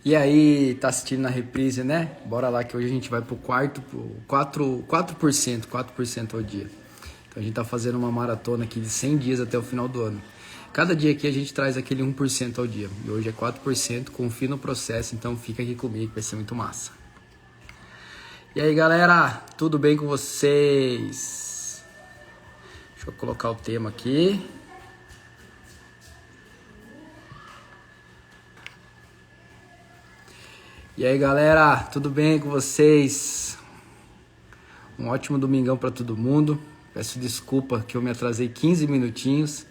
E aí, tá assistindo na reprise, né? Bora lá que hoje a gente vai pro 4% ao dia. Então a gente tá fazendo uma maratona aqui de 100 dias até o final do ano. Cada dia aqui a gente traz aquele 1% ao dia. E hoje é 4%, confia no processo, então fica aqui comigo que vai ser muito massa. E aí, galera, tudo bem com vocês? Deixa eu colocar o tema aqui. E aí, galera, tudo bem com vocês? Um ótimo domingão para todo mundo. Peço desculpa que eu me atrasei 15 minutinhos,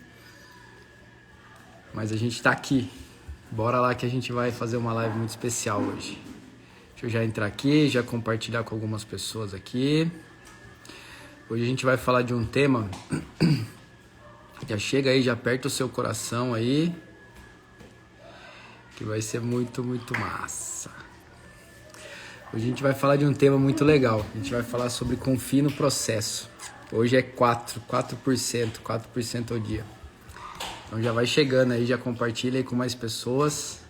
mas a gente tá aqui. Bora lá que a gente vai fazer uma live muito especial hoje. Deixa eu já entrar aqui, já compartilhar com algumas pessoas aqui. Hoje a gente vai falar de um tema. Já chega aí, já aperta o seu coração aí, que vai ser muito, muito massa. Hoje a gente vai falar de um tema muito legal. A gente vai falar sobre confie no processo. Hoje é 4% ao dia. Então já vai chegando aí, já compartilha aí com mais pessoas.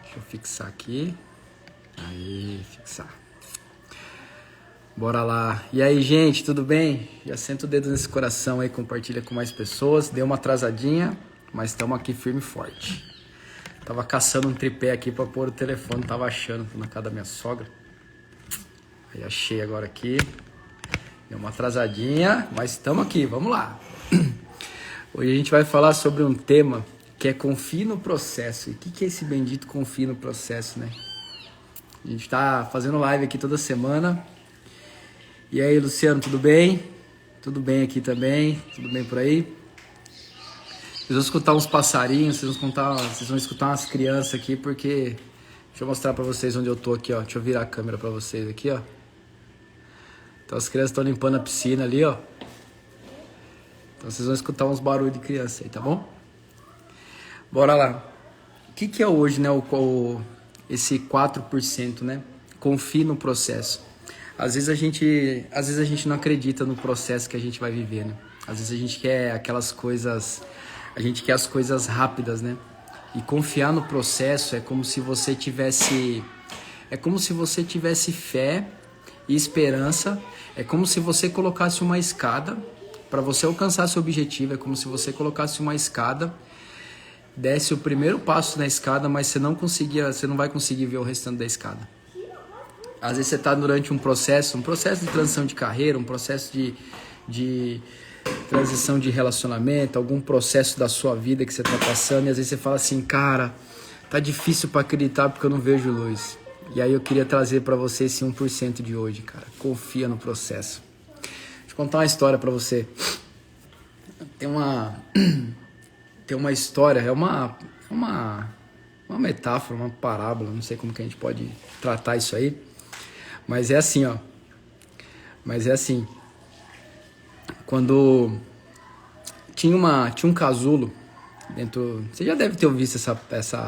Deixa eu fixar aqui. Aí, fixar. Bora lá. E aí, gente, tudo bem? Já senta o dedo nesse coração aí, compartilha com mais pessoas. Deu uma atrasadinha, mas estamos aqui firme e forte. Tava caçando um tripé aqui pra pôr o telefone, tava achando, tô na casa da minha sogra. Aí achei agora aqui. Deu uma atrasadinha, mas estamos aqui, vamos lá. Hoje a gente vai falar sobre um tema que é confie no processo. E o que é esse bendito confie no processo, né? A gente tá fazendo live aqui toda semana. E aí, Luciano, tudo bem? Tudo bem aqui também? Tudo bem por aí? Vocês vão escutar uns passarinhos, vocês vão escutar umas crianças aqui, porque... Deixa eu mostrar pra vocês onde eu tô aqui, ó. Deixa eu virar a câmera pra vocês aqui, ó. Então as crianças estão limpando a piscina ali, ó. Então vocês vão escutar uns barulhos de criança aí, tá bom? Bora lá. O que é hoje, né, esse 4%, né? Confie no processo. Às vezes a gente não acredita no processo que a gente vai viver, né? Às vezes a gente quer aquelas coisas... A gente quer as coisas rápidas, né? E confiar no processo é como se você tivesse... É como se você tivesse fé e esperança. É como se você colocasse uma escada para você alcançar seu objetivo. É como se você colocasse uma escada, desse o primeiro passo na escada, mas você não vai conseguir ver o restante da escada. Às vezes você está durante um processo de transição de carreira, um processo de transição de relacionamento, algum processo da sua vida que você está passando, e às vezes você fala assim, cara, tá difícil para acreditar porque eu não vejo luz. E aí eu queria trazer para você esse 1% de hoje, cara. Confia no processo. Deixa eu contar uma história para você. Tem uma história, é uma metáfora, uma parábola, não sei como que a gente pode tratar isso aí. Mas é assim, ó. Quando tinha um casulo dentro... Você já deve ter visto essa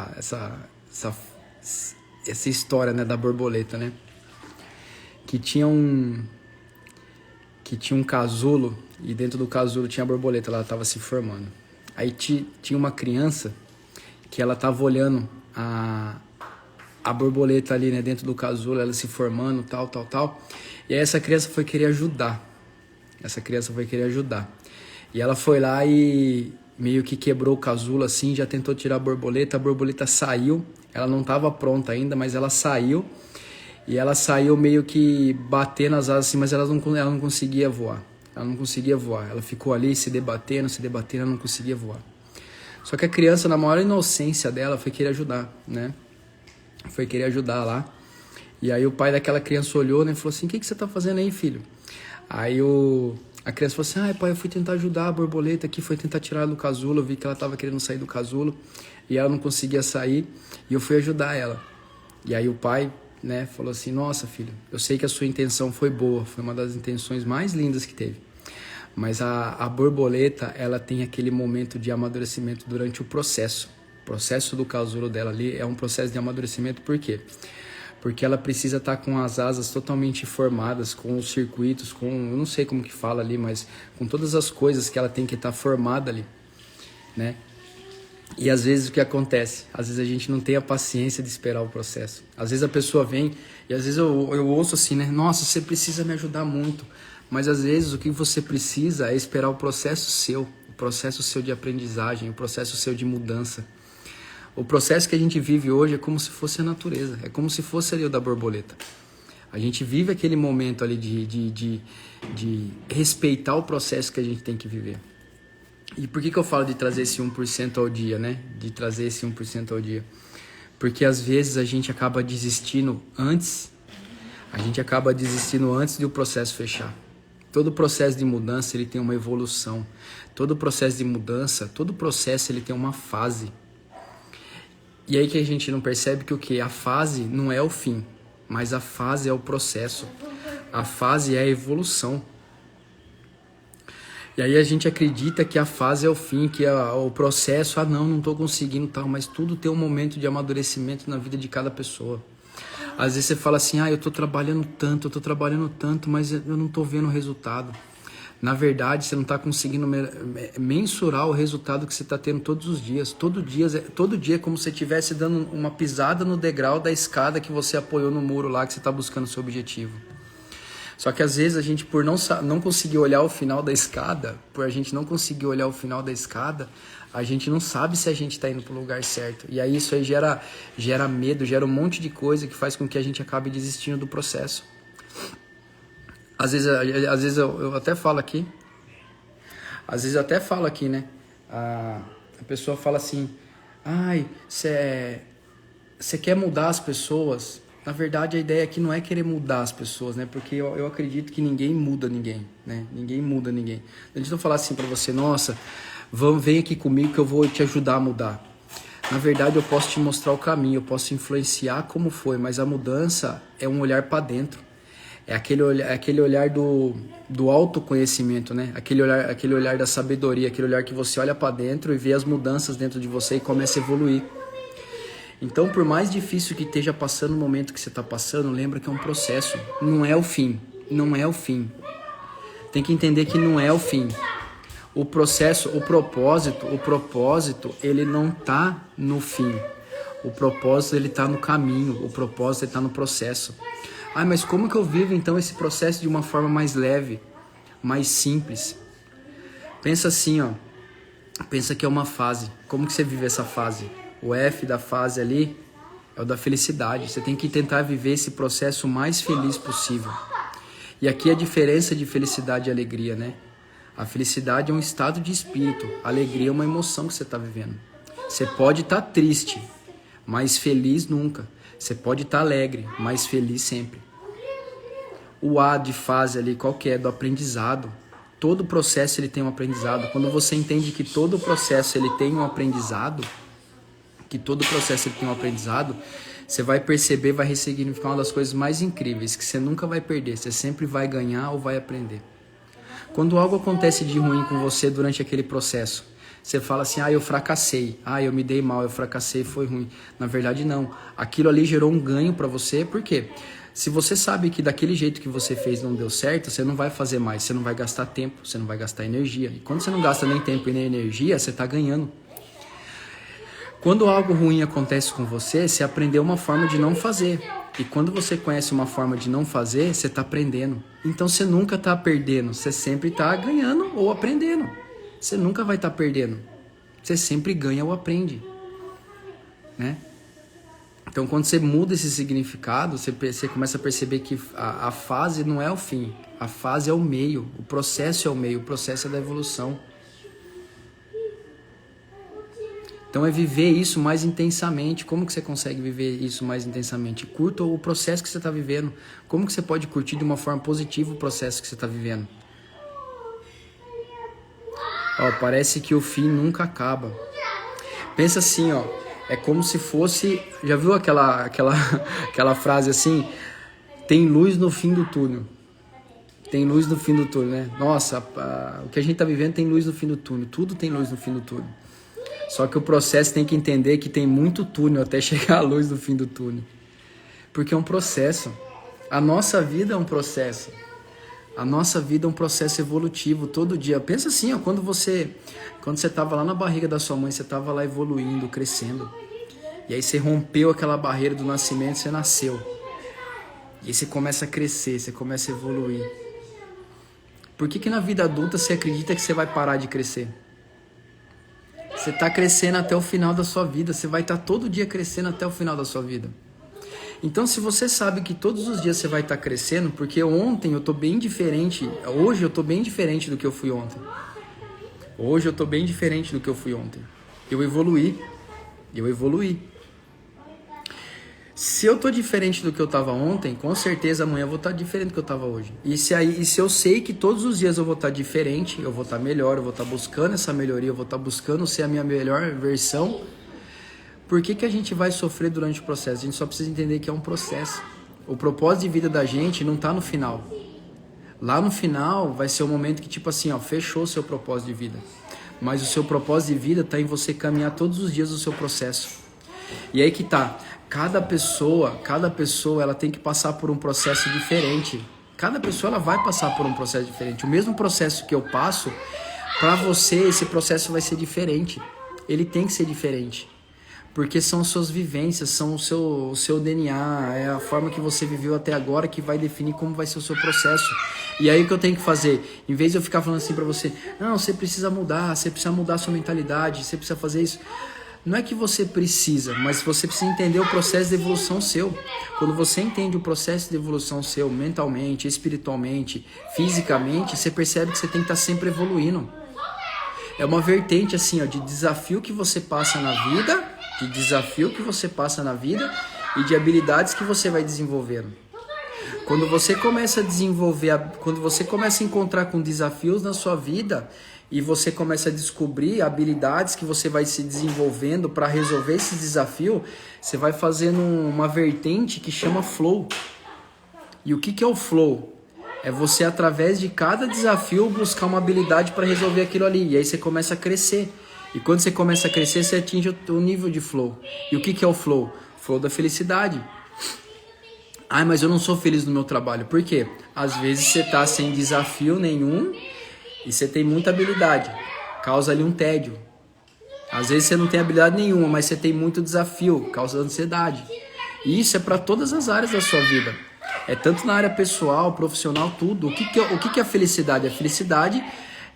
história, né, da borboleta, né? Que tinha um casulo e dentro do casulo tinha a borboleta, ela estava se formando. Aí tinha uma criança que ela estava olhando a borboleta ali, né, dentro do casulo, ela se formando, tal. E aí essa criança foi querer ajudar. E ela foi lá e meio que quebrou o casulo assim, já tentou tirar a borboleta saiu. Ela não estava pronta ainda, mas ela saiu. E ela saiu meio que batendo as asas assim, mas ela não conseguia voar. Ela ficou ali se debatendo, ela não conseguia voar. Só que a criança, na maior inocência dela, foi querer ajudar, né? Foi querer ajudar lá. E aí o pai daquela criança olhou, né, e falou assim, o que você tá fazendo aí, filho? Aí a criança falou assim, pai, eu fui tentar ajudar a borboleta aqui, foi tentar tirar ela do casulo, eu vi que ela tava querendo sair do casulo, e ela não conseguia sair, e eu fui ajudar ela. E aí o pai, né, falou assim, nossa, filho, eu sei que a sua intenção foi boa, foi uma das intenções mais lindas que teve. Mas a borboleta, ela tem aquele momento de amadurecimento durante o processo. O processo do casulo dela ali é um processo de amadurecimento, por quê? Porque ela precisa estar com as asas totalmente formadas, com os circuitos, eu não sei como que fala ali, mas com todas as coisas que ela tem que estar formada ali, né? E às vezes o que acontece? Às vezes a gente não tem a paciência de esperar o processo. Às vezes a pessoa vem e às vezes eu ouço assim, né? Nossa, você precisa me ajudar muito. Mas às vezes o que você precisa é esperar o processo seu de aprendizagem, o processo seu de mudança. O processo que a gente vive hoje é como se fosse a natureza, é como se fosse ali o da borboleta. A gente vive aquele momento ali de respeitar o processo que a gente tem que viver. E por que eu falo de trazer esse 1% ao dia, né? De trazer esse 1% ao dia. Porque às vezes a gente acaba desistindo antes de o processo fechar. Todo processo de mudança, ele tem uma evolução. Todo processo de mudança, todo processo, ele tem uma fase. E aí que a gente não percebe que o quê? A fase não é o fim, mas a fase é o processo. A fase é a evolução. E aí a gente acredita que a fase é o fim, que o processo, não estou conseguindo tal, mas tudo tem um momento de amadurecimento na vida de cada pessoa. Às vezes você fala assim, eu estou trabalhando tanto, mas eu não estou vendo o resultado. Na verdade, você não está conseguindo mensurar o resultado que você está tendo todos os dias. Todo dia é como se você estivesse dando uma pisada no degrau da escada que você apoiou no muro lá, que você está buscando o seu objetivo. Só que às vezes a gente, por não conseguir olhar o final da escada, a gente não sabe se a gente está indo para o lugar certo. E aí isso aí gera medo, gera um monte de coisa que faz com que a gente acabe desistindo do processo. Às vezes eu até falo aqui, né? A pessoa fala assim, você quer mudar as pessoas? Na verdade, a ideia aqui não é querer mudar as pessoas, né? Porque eu acredito que ninguém muda ninguém, né? Ninguém muda ninguém. A gente não falar assim pra você, nossa, vem aqui comigo que eu vou te ajudar a mudar. Na verdade, eu posso te mostrar o caminho, eu posso influenciar como foi, mas a mudança é um olhar pra dentro. É aquele olhar do autoconhecimento, né? Aquele olhar da sabedoria, aquele olhar que você olha pra dentro e vê as mudanças dentro de você e começa a evoluir. Então, por mais difícil que esteja passando o momento que você está passando, lembra que é um processo. Não é o fim. Não é o fim. Tem que entender que não é o fim. O processo, o propósito, ele não está no fim. O propósito, ele está no caminho. O propósito, ele está no processo. Mas como que eu vivo, então, esse processo de uma forma mais leve, mais simples? Pensa assim, ó. Pensa que é uma fase. Como que você vive essa fase? O F da fase ali é o da felicidade. Você tem que tentar viver esse processo o mais feliz possível. E aqui a diferença de felicidade e alegria, né? A felicidade é um estado de espírito. A alegria é uma emoção que você está vivendo. Você pode estar triste, mas feliz nunca. Você pode estar alegre, mas feliz sempre. O A de fase ali, qual que é? Do aprendizado. Todo processo ele tem um aprendizado. Quando você entende que todo processo ele tem um aprendizado, você vai perceber, vai ressignificar uma das coisas mais incríveis, que você nunca vai perder, você sempre vai ganhar ou vai aprender. Quando algo acontece de ruim com você durante aquele processo, você fala assim, eu fracassei, eu me dei mal, eu fracassei, foi ruim. Na verdade não, aquilo ali gerou um ganho para você, por quê? Se você sabe que daquele jeito que você fez não deu certo, você não vai fazer mais, você não vai gastar tempo, você não vai gastar energia. E quando você não gasta nem tempo e nem energia, você está ganhando. Quando algo ruim acontece com você, você aprendeu uma forma de não fazer. E quando você conhece uma forma de não fazer, você está aprendendo. Então você nunca está perdendo, você sempre está ganhando ou aprendendo. Você nunca vai estar perdendo. Você sempre ganha ou aprende. Né? Então quando você muda esse significado, você começa a perceber que a fase não é o fim. A fase é o meio, o processo é o meio, o processo é da evolução. Então é viver isso mais intensamente. Como que você consegue viver isso mais intensamente? Curta o processo que você está vivendo. Como que você pode curtir de uma forma positiva o processo que você está vivendo? Parece que o fim nunca acaba. Pensa assim, é como se fosse... Já viu aquela frase assim? Tem luz no fim do túnel. Tem luz no fim do túnel, né? Nossa, o que a gente está vivendo tem luz no fim do túnel. Tudo tem luz no fim do túnel. Só que o processo tem que entender que tem muito túnel até chegar à luz do fim do túnel. Porque é um processo. A nossa vida é um processo. A nossa vida é um processo evolutivo todo dia. Pensa assim, ó, quando você estava lá na barriga da sua mãe, você estava lá evoluindo, crescendo. E aí você rompeu aquela barreira do nascimento, você nasceu. E aí você começa a crescer, você começa a evoluir. Por que na vida adulta você acredita que você vai parar de crescer? Você está crescendo até o final da sua vida, você vai estar todo dia crescendo até o final da sua vida. Então, se você sabe que todos os dias você vai estar crescendo, porque ontem eu estou bem diferente, hoje eu estou bem diferente do que eu fui ontem. Hoje eu estou bem diferente do que eu fui ontem. Eu evoluí. Se eu estou diferente do que eu estava ontem, com certeza amanhã eu vou estar diferente do que eu estava hoje. E se eu sei que todos os dias eu vou estar diferente, eu vou estar melhor, eu vou estar buscando essa melhoria, eu vou estar buscando ser a minha melhor versão, por que a gente vai sofrer durante o processo? A gente só precisa entender que é um processo. O propósito de vida da gente não está no final. Lá no final vai ser o momento que tipo assim, ó, fechou o seu propósito de vida. Mas o seu propósito de vida está em você caminhar todos os dias o seu processo. E aí que tá, cada pessoa ela tem que passar por um processo diferente. Cada pessoa ela vai passar por um processo diferente. O mesmo processo que eu passo, para você esse processo vai ser diferente. Ele tem que ser diferente. Porque são suas vivências, são o seu DNA, é a forma que você viveu até agora que vai definir como vai ser o seu processo. E aí o que eu tenho que fazer? Em vez de eu ficar falando assim pra você, não, você precisa mudar a sua mentalidade, você precisa fazer isso. Não é que você precisa, mas você precisa entender o processo de evolução seu. Quando você entende o processo de evolução seu, mentalmente, espiritualmente, fisicamente, você percebe que você tem que estar sempre evoluindo. É uma vertente assim, ó, de desafio que você passa na vida, e de habilidades que você vai desenvolvendo. Quando você começa a encontrar com desafios na sua vida e você começa a descobrir habilidades que você vai se desenvolvendo para resolver esses desafios, você vai fazendo uma vertente que chama flow. E o que é o flow? É você, através de cada desafio, buscar uma habilidade para resolver aquilo ali. E aí você começa a crescer. E quando você começa a crescer, você atinge o nível de flow. E o que é o flow? Flow da felicidade. Ah, mas eu não sou feliz no meu trabalho. Por quê? Às vezes você está sem desafio nenhum e você tem muita habilidade. Causa ali um tédio. Às vezes você não tem habilidade nenhuma, mas você tem muito desafio. Causa ansiedade. E isso é para todas as áreas da sua vida. É tanto na área pessoal, profissional, tudo. O que é a felicidade? A felicidade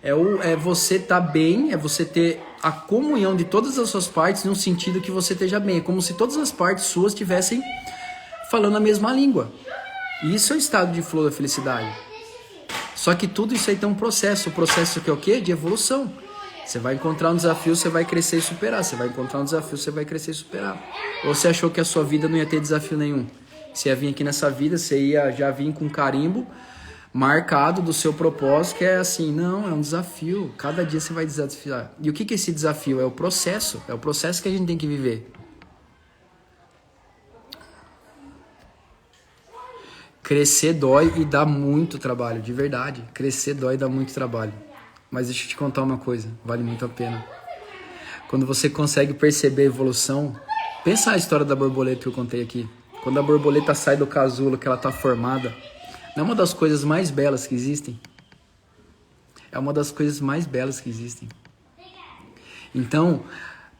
é você estar bem, é você ter a comunhão de todas as suas partes num sentido que você esteja bem. É como se todas as partes suas estivessem falando a mesma língua. E isso é o estado de flow da felicidade. Só que tudo isso aí tem um processo. O processo que é o quê? De evolução. Você vai encontrar um desafio, você vai crescer e superar. Você vai encontrar um desafio, você vai crescer e superar. Ou você achou que a sua vida não ia ter desafio nenhum? Você ia vir aqui nessa vida, você ia já vir com um carimbo marcado do seu propósito, que é assim, não, é um desafio. Cada dia você vai desafiar. E o que é esse desafio? É o processo. É o processo que a gente tem que viver. Crescer dói e dá muito trabalho, de verdade. Crescer dói e dá muito trabalho. Mas deixa eu te contar uma coisa, vale muito a pena. Quando você consegue perceber a evolução, pensa a história da borboleta que eu contei aqui. Quando a borboleta sai do casulo, que ela está formada, não é uma das coisas mais belas que existem? É uma das coisas mais belas que existem. Então,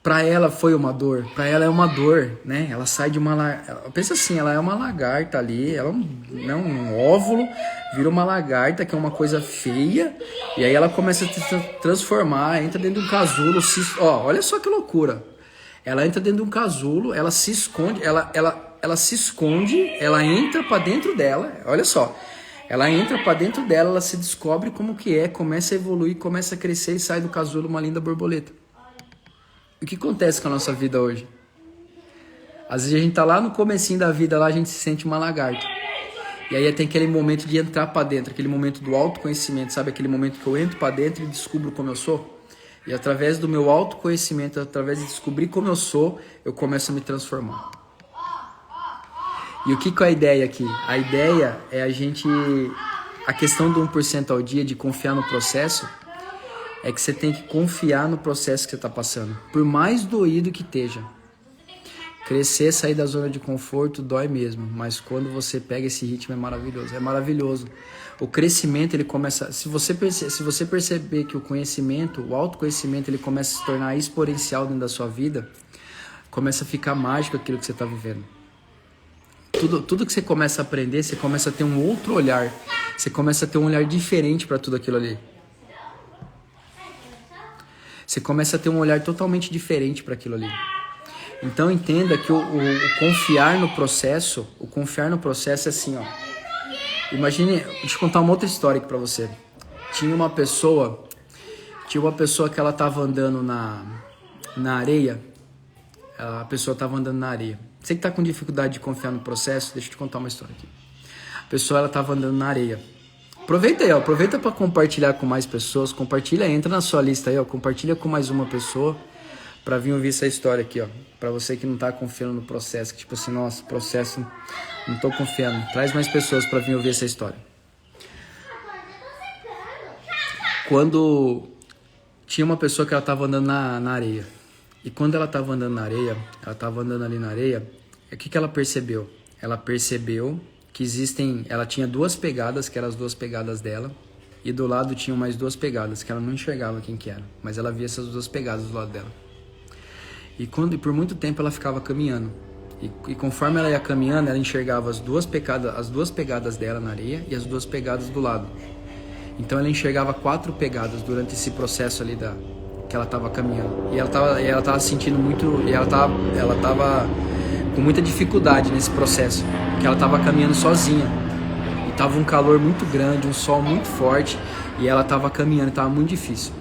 para ela foi uma dor, para ela é uma dor, né? Ela sai de uma... Pensa assim, ela é uma lagarta ali, ela é um óvulo, vira uma lagarta, que é uma coisa feia, e aí ela começa a se transformar, entra dentro de um casulo, olha só que loucura. Ela entra dentro de um casulo, ela se esconde, ela se esconde, ela entra para dentro dela, olha só. Ela entra para dentro dela, ela se descobre como que é, começa a evoluir, começa a crescer e sai do casulo uma linda borboleta. O que acontece com a nossa vida hoje? Às vezes a gente tá lá no comecinho da vida, lá a gente se sente uma lagarta. E aí tem aquele momento de entrar para dentro, aquele momento do autoconhecimento, sabe? Aquele momento que eu entro para dentro e descubro como eu sou. E através do meu autoconhecimento, através de descobrir como eu sou, eu começo a me transformar. E o que é a ideia aqui? A ideia é a questão do 1% ao dia, de confiar no processo, é que você tem que confiar no processo que você está passando. Por mais doído que esteja. Crescer, sair da zona de conforto dói mesmo, mas quando você pega esse ritmo é maravilhoso. É maravilhoso. O crescimento, ele começa... Se você perceber que o conhecimento, o autoconhecimento, ele começa a se tornar exponencial dentro da sua vida, começa a ficar mágico aquilo que você está vivendo. Tudo que você começa a aprender, você começa a ter um outro olhar. Você começa a ter um olhar diferente para tudo aquilo ali. Você começa a ter um olhar totalmente diferente para aquilo ali. Então entenda que o confiar no processo, é assim, ó. Imagine, deixa eu contar uma outra história aqui para você. Tinha uma pessoa que ela tava andando na areia. A pessoa tava andando na areia. Você que tá com dificuldade de confiar no processo, deixa eu te contar uma história aqui. A pessoa, ela tava andando na areia. Aproveita aí, ó. Aproveita para compartilhar com mais pessoas. Compartilha, entra na sua lista aí, ó. Compartilha com mais uma pessoa para vir ouvir essa história aqui, ó. Para você que não tá confiando no processo, que tipo assim, nossa, processo, não tô confiando. Traz mais pessoas para vir ouvir essa história. Quando tinha uma pessoa que ela tava andando na areia. E quando ela tava andando na areia, ela tava andando ali na areia, o que ela percebeu? Ela percebeu que ela tinha duas pegadas, que eram as duas pegadas dela, e do lado tinham mais duas pegadas, que ela não enxergava quem que era, mas ela via essas duas pegadas do lado dela. E por muito tempo ela ficava caminhando, e conforme ela ia caminhando, ela enxergava as duas pegadas dela na areia e as duas pegadas do lado. Então ela enxergava 4 pegadas durante esse processo ali que ela estava caminhando. E ela tava sentindo muito, e ela tava com muita dificuldade nesse processo, que ela tava caminhando sozinha. E tava um calor muito grande, um sol muito forte, e ela tava caminhando, tava muito difícil.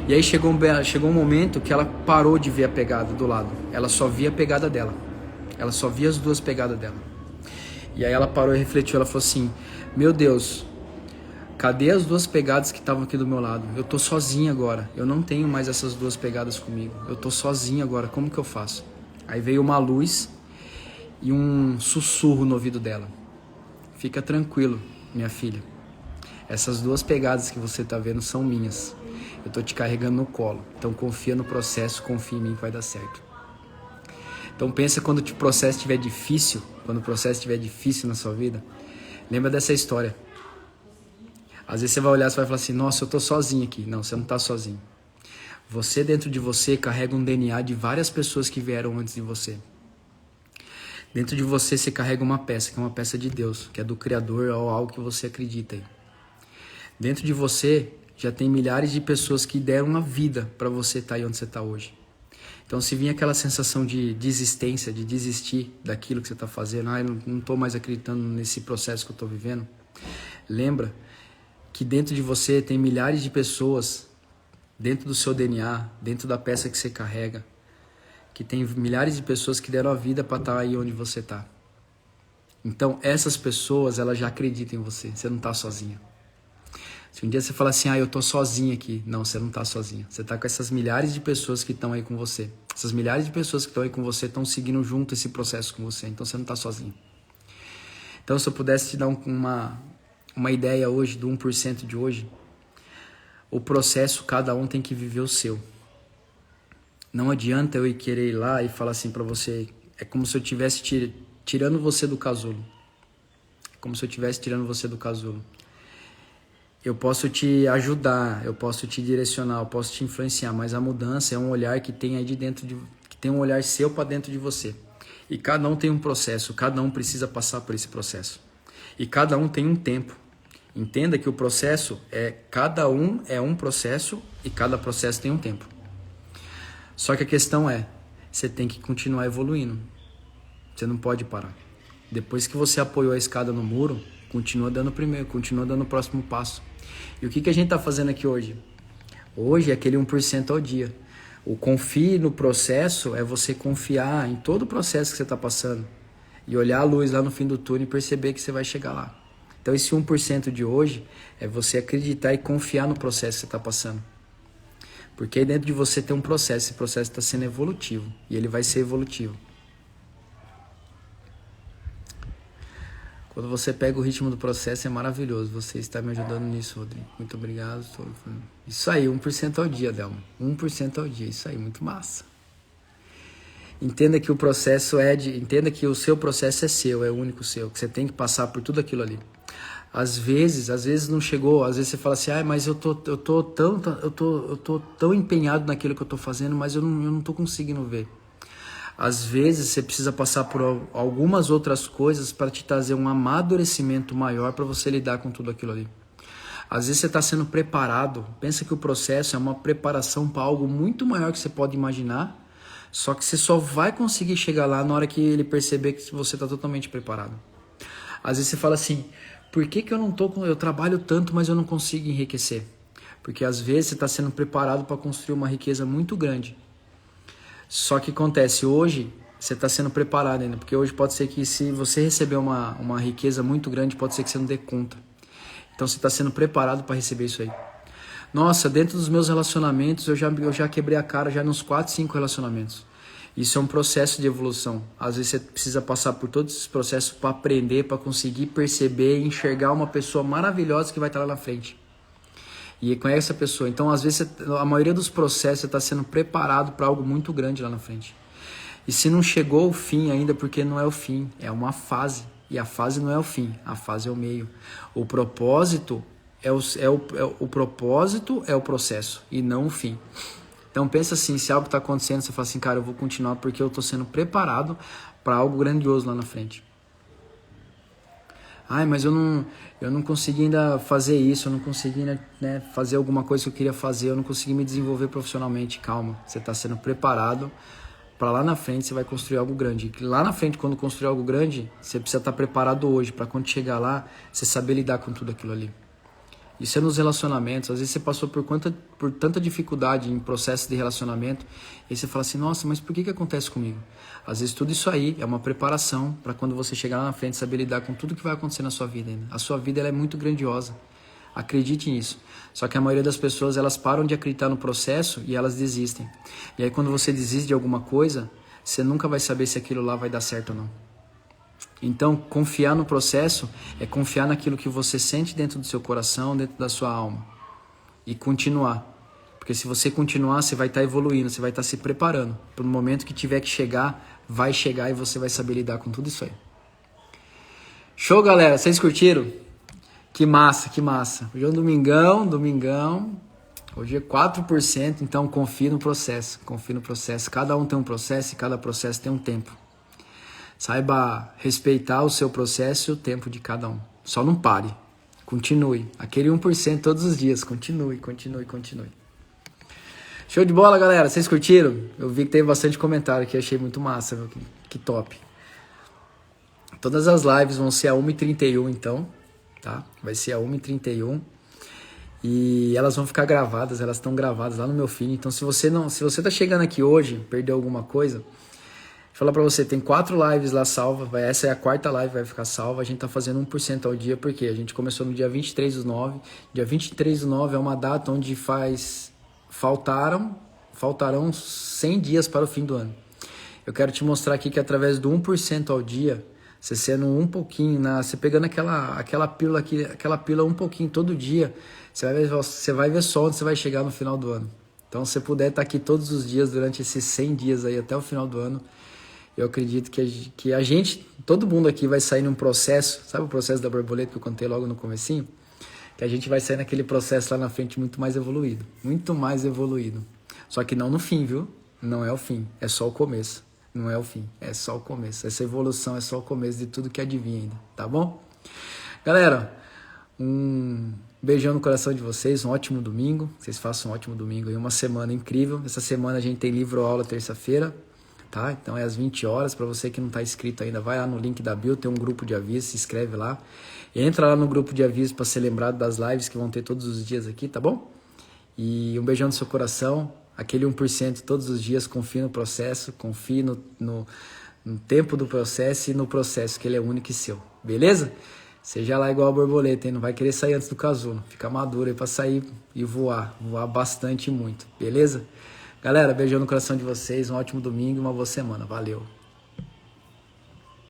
E aí chegou um momento que ela parou de ver a pegada do lado. Ela só via a pegada dela. Ela só via as duas pegadas dela. E aí ela parou e refletiu, ela falou assim: "Meu Deus, cadê as duas pegadas que estavam aqui do meu lado? Eu tô sozinha agora. Eu não tenho mais essas duas pegadas comigo. Eu tô sozinha agora. Como que eu faço?" Aí veio uma luz e um sussurro no ouvido dela: "Fica tranquilo, minha filha. Essas duas pegadas que você tá vendo são minhas. Eu tô te carregando no colo. Então confia no processo, confia em mim que vai dar certo." Então pensa quando o processo estiver difícil, na sua vida, lembra dessa história. Às vezes você vai olhar e vai falar assim: "Nossa, eu tô sozinho aqui." Não, você não tá sozinho. Você, dentro de você, carrega um DNA de várias pessoas que vieram antes de você. Dentro de você, você carrega uma peça, que é uma peça de Deus, que é do Criador ou algo que você acredita aí. Dentro de você, já tem milhares de pessoas que deram a vida para você estar aí onde você está hoje. Então, se vir aquela sensação de desistência, de desistir daquilo que você está fazendo, eu não estou mais acreditando nesse processo que eu estou vivendo, lembra que dentro de você tem milhares de pessoas, dentro do seu DNA, dentro da peça que você carrega, que tem milhares de pessoas que deram a vida para estar aí onde você está. Então, essas pessoas, elas já acreditam em você. Você não está sozinha. Se um dia você falar assim: "Eu tô sozinha aqui." Não, você não tá sozinha. Você tá com essas milhares de pessoas que estão aí com você. Essas milhares de pessoas que estão aí com você estão seguindo junto esse processo com você. Então você não tá sozinho. Então, se eu pudesse te dar uma ideia hoje, do 1% de hoje, o processo, cada um tem que viver o seu. Não adianta eu querer ir lá e falar assim pra você: é como se eu estivesse tirando você do casulo. É como se eu estivesse tirando você do casulo. Eu posso te ajudar, eu posso te direcionar, eu posso te influenciar, mas a mudança é um olhar que tem aí de dentro que tem um olhar seu para dentro de você. E cada um tem um processo, cada um precisa passar por esse processo. E cada um tem um tempo. Entenda que o processo cada um é um processo e cada processo tem um tempo. Só que a questão você tem que continuar evoluindo. Você não pode parar. Depois que você apoiou a escada no muro, continua dando o próximo passo. E o que a gente está fazendo aqui hoje? Hoje é aquele 1% ao dia. O confie no processo é você confiar em todo o processo que você está passando e olhar a luz lá no fim do túnel e perceber que você vai chegar lá. Então esse 1% de hoje é você acreditar e confiar no processo que você está passando. Porque aí dentro de você tem um processo, esse processo está sendo evolutivo e ele vai ser evolutivo. Quando você pega o ritmo do processo é maravilhoso. Você está me ajudando nisso, Rodrigo. Muito obrigado. Isso aí, 1% ao dia, Delma. 1% ao dia, isso aí, muito massa. Entenda que o processo entenda que o seu processo é seu, é único seu, que você tem que passar por tudo aquilo ali. Às vezes não chegou, às vezes você fala assim, mas eu tô tão empenhado naquilo que eu tô fazendo, mas eu não tô conseguindo ver. Às vezes você precisa passar por algumas outras coisas para te trazer um amadurecimento maior para você lidar com tudo aquilo ali. Às vezes você está sendo preparado, pensa que o processo é uma preparação para algo muito maior que você pode imaginar, só que você só vai conseguir chegar lá na hora que ele perceber que você está totalmente preparado. Às vezes você fala assim, por que eu trabalho tanto, mas eu não consigo enriquecer? Porque às vezes você está sendo preparado para construir uma riqueza muito grande. Só que acontece, hoje você está sendo preparado ainda, porque hoje pode ser que se você receber uma riqueza muito grande, pode ser que você não dê conta. Então você está sendo preparado para receber isso aí. Nossa, dentro dos meus relacionamentos, eu já quebrei a cara já nos 4, 5 relacionamentos. Isso é um processo de evolução. Às vezes você precisa passar por todos esses processos para aprender, para conseguir perceber e enxergar uma pessoa maravilhosa que vai estar lá na frente. E conhece essa pessoa. Então, às vezes, a maioria dos processos você está sendo preparado para algo muito grande lá na frente. E se não chegou ao fim ainda, porque não é o fim, é uma fase. E a fase não é o fim, a fase é o meio. O propósito o propósito é o processo e não o fim. Então pensa assim, se algo está acontecendo, você fala assim, cara, eu vou continuar porque eu estou sendo preparado para algo grandioso lá na frente. Mas eu não consegui ainda fazer isso, eu não consegui ainda, fazer alguma coisa que eu queria fazer, eu não consegui me desenvolver profissionalmente. Calma, você está sendo preparado para lá na frente você vai construir algo grande. E lá na frente, quando construir algo grande, você precisa estar preparado hoje para quando chegar lá, você saber lidar com tudo aquilo ali. Isso é nos relacionamentos. Às vezes você passou por tanta dificuldade em processo de relacionamento e você fala assim, nossa, mas por que acontece comigo? Às vezes tudo isso aí é uma preparação para quando você chegar lá na frente saber lidar com tudo que vai acontecer na sua vida ainda. A sua vida ela é muito grandiosa. Acredite nisso. Só que a maioria das pessoas elas param de acreditar no processo e elas desistem. E aí quando você desiste de alguma coisa, você nunca vai saber se aquilo lá vai dar certo ou não. Então, confiar no processo é confiar naquilo que você sente dentro do seu coração, dentro da sua alma. E continuar. Porque se você continuar, você vai estar evoluindo, você vai estar se preparando. Para o momento que tiver que chegar, vai chegar e você vai saber lidar com tudo isso aí. Show, galera? Vocês curtiram? Que massa, que massa. Hoje é um domingão. Hoje é 4%, então confie no processo. Confie no processo. Cada um tem um processo e cada processo tem um tempo. Saiba respeitar o seu processo e o tempo de cada um. Só não pare. Continue. Aquele 1% todos os dias. Continue. Show de bola, galera. Vocês curtiram? Eu vi que teve bastante comentário aqui. Achei muito massa. Viu? Que top. Todas as lives vão ser a 1h31, então. Tá? Vai ser a 1h31. E elas vão ficar gravadas. Elas estão gravadas lá no meu feed. Então, se você tá chegando aqui hoje, perdeu alguma coisa... Vou falar pra você, tem 4 lives lá salvas, essa é a 4ª live, vai ficar salva, a gente tá fazendo 1% ao dia, porque a gente começou no dia 23/9, dia 23/9 é uma data onde faltarão 100 dias para o fim do ano. Eu quero te mostrar aqui que através do 1% ao dia, você sendo um pouquinho, você pegando aquela pílula um pouquinho todo dia, você vai ver só onde você vai chegar no final do ano. Então, se você puder estar aqui todos os dias, durante esses 100 dias aí, até o final do ano, eu acredito que a gente, todo mundo aqui vai sair num processo, sabe o processo da borboleta que eu contei logo no comecinho? Que a gente vai sair naquele processo lá na frente muito mais evoluído. Só que não no fim, viu? Não é o fim, é só o começo. Não é o fim, é só o começo. Essa evolução é só o começo de tudo que adivinha ainda, tá bom? Galera, um beijão no coração de vocês, um ótimo domingo. Vocês façam um ótimo domingo e uma semana incrível. Essa semana a gente tem livro-aula terça-feira. Tá? Então é às 20 horas, para você que não está inscrito ainda, vai lá no link da bio, tem um grupo de aviso, se inscreve lá. Entra lá no grupo de aviso para ser lembrado das lives que vão ter todos os dias aqui, tá bom? E um beijão no seu coração, aquele 1% todos os dias, confie no processo, confie no tempo do processo e no processo, que ele é único e seu, beleza? Seja lá igual a borboleta, hein? Não vai querer sair antes do casulo, fica maduro aí para sair e voar bastante e muito, beleza? Galera, beijão no coração de vocês, um ótimo domingo e uma boa semana. Valeu!